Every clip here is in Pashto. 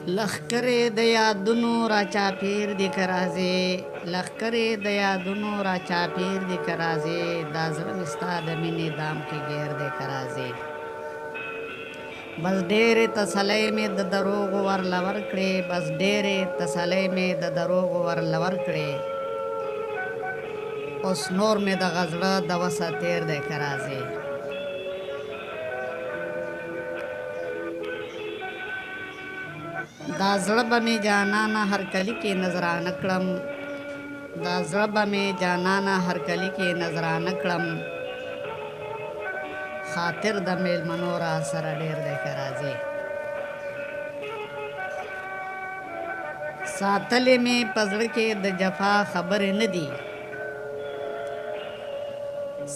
لخکرې د یادونو را چاپیر دي که راځې لخکرې د یادونو را چاپیر دي که راځې دا زړه مې ستا د مینې دام کې ګیر دی که راځې بس ډېرې تسلۍ مې د دروغو ورله ورکړې بس ډېرې تسلۍ مې د دروغو ورله ورکړې اوس نور مې دغه زړه د وسه تېر دی که راځې دا زړه به مې جانانه هر کلي کې نظرانه کړم دا زړه به مې جانانه هر کلي کې نظرانه کړم خاطر د میلمنو را سره ډېر دی که راځې ساتلې مې په زړه کې د جفا خبرې نه دي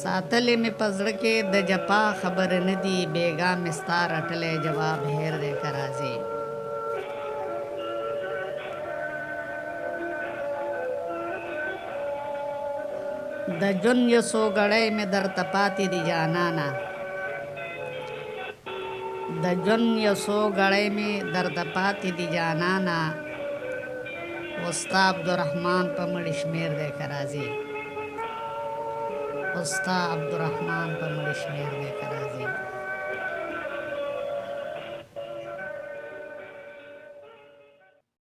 ساتلې مې په زړه کې د جفا خبرې نه دي بېګا مې ستا رټلی جواب هېر دی که راځې د ژوند یو څو ګړی مې درته پاتې دي جانانه د ژوند یو څو ګړی مې درته پاتې دي جانانه ستا عبدالرحمن په مړي شمېر دی که راځې ستا عبدالرحمن په مړي شمېر دی که راځې